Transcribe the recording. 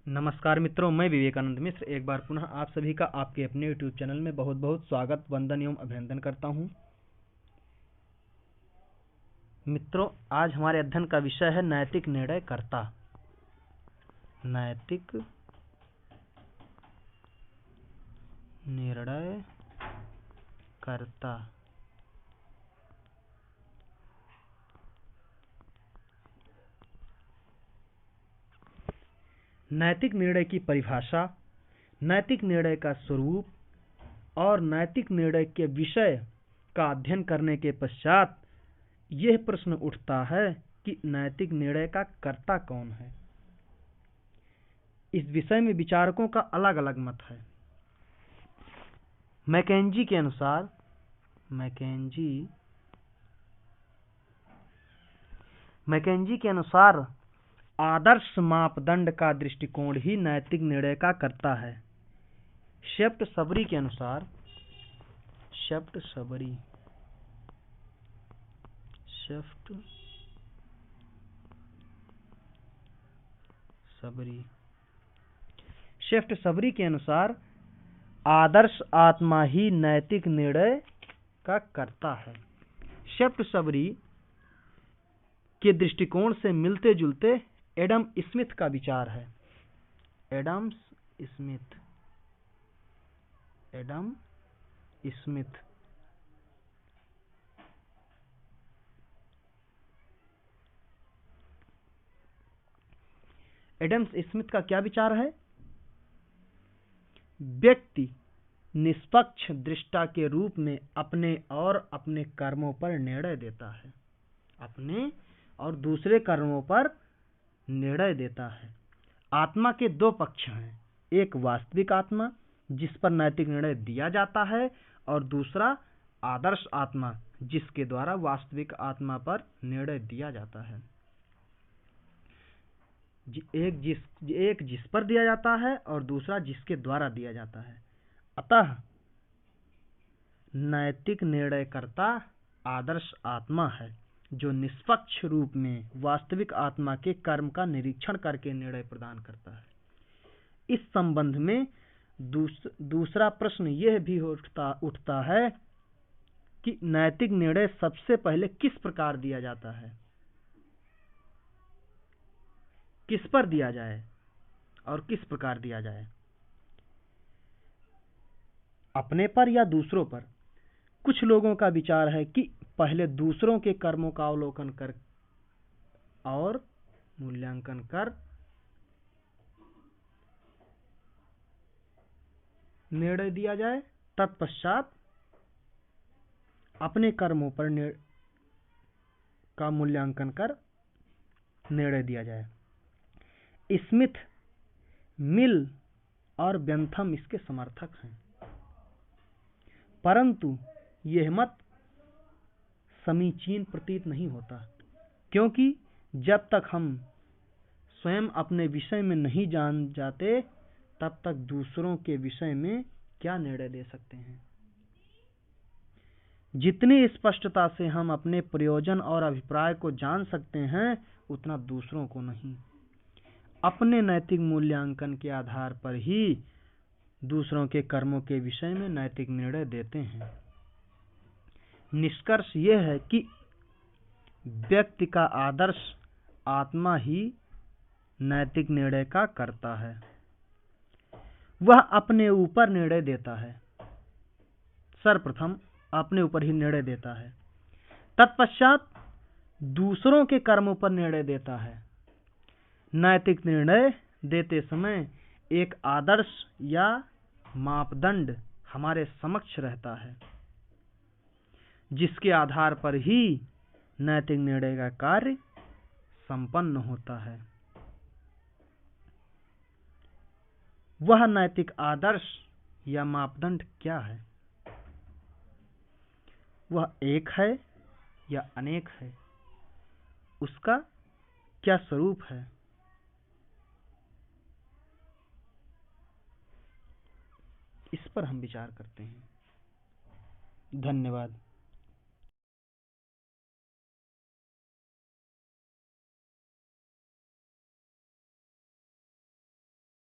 नमस्कार मित्रों, मैं विवेकानंद मिश्र एक बार पुनः आप सभी का आपके अपने YouTube चैनल में बहुत बहुत स्वागत, वंदन एवं अभिनंदन करता हूं। मित्रों, आज हमारे अध्ययन का विषय है नैतिक निर्णयकर्ता। नैतिक निर्णयकर्ता। नैतिक निर्णय की परिभाषा, नैतिक निर्णय का स्वरूप और नैतिक निर्णय के विषय का अध्ययन करने के पश्चात यह प्रश्न उठता है कि नैतिक निर्णय का कर्ता कौन है। इस विषय में विचारकों का अलग अलग मत है। मैकेंजी के अनुसार आदर्श मापदंड का दृष्टिकोण ही नैतिक निर्णय का कर्ता है। शेफ्ट सबरी के अनुसार शेफ्ट सबरी के अनुसार आदर्श आत्मा ही नैतिक निर्णय का कर्ता है। शेफ्ट सबरी के दृष्टिकोण से मिलते जुलते एडम स्मिथ का विचार है। एडम स्मिथ का क्या विचार है? व्यक्ति निष्पक्ष दृष्टा के रूप में अपने और अपने कर्मों पर निर्णय देता है। अपने और दूसरे कर्मों पर निर्णय देता है। आत्मा के दो पक्ष हैं, एक वास्तविक आत्मा जिस पर नैतिक निर्णय दिया जाता है और दूसरा आदर्श आत्मा जिसके द्वारा वास्तविक आत्मा पर निर्णय दिया जाता है। एक जिस पर दिया जाता है और दूसरा जिसके द्वारा दिया जाता है। अतः नैतिक निर्णयकर्ता आदर्श आत्मा है जो निष्पक्ष रूप में वास्तविक आत्मा के कर्म का निरीक्षण करके निर्णय प्रदान करता है। इस संबंध में दूसरा प्रश्न यह भी उठता है कि नैतिक निर्णय सबसे पहले किस प्रकार दिया जाता है, किस पर दिया जाए और किस प्रकार दिया जाए, अपने पर या दूसरों पर। कुछ लोगों का विचार है कि पहले दूसरों के कर्मों का अवलोकन कर और मूल्यांकन कर निर्णय दिया जाए, तत्पश्चात अपने कर्मों पर का मूल्यांकन कर निर्णय दिया जाए। स्मिथ, मिल और बेंथम इसके समर्थक हैं, परंतु यह मत समीचीन प्रतीत नहीं होता, क्योंकि जब तक हम स्वयं अपने विषय में नहीं जान जाते तब तक दूसरों के विषय में क्या निर्णय दे सकते हैं। जितनी स्पष्टता से हम अपने प्रयोजन और अभिप्राय को जान सकते हैं उतना दूसरों को नहीं। अपने नैतिक मूल्यांकन के आधार पर ही दूसरों के कर्मों के विषय में नैतिक निर्णय देते हैं। निष्कर्ष यह है कि व्यक्ति का आदर्श आत्मा ही नैतिक निर्णय का कर्ता है। वह अपने ऊपर निर्णय देता है, सर्वप्रथम अपने ऊपर ही निर्णय देता है, तत्पश्चात दूसरों के कर्मों पर निर्णय देता है। नैतिक निर्णय देते समय एक आदर्श या मापदंड हमारे समक्ष रहता है, जिसके आधार पर ही नैतिक निर्णय का कार्य संपन्न होता है। वह नैतिक आदर्श या मापदंड क्या है? वह एक है या अनेक है? उसका क्या स्वरूप है? इस पर हम विचार करते हैं। धन्यवाद।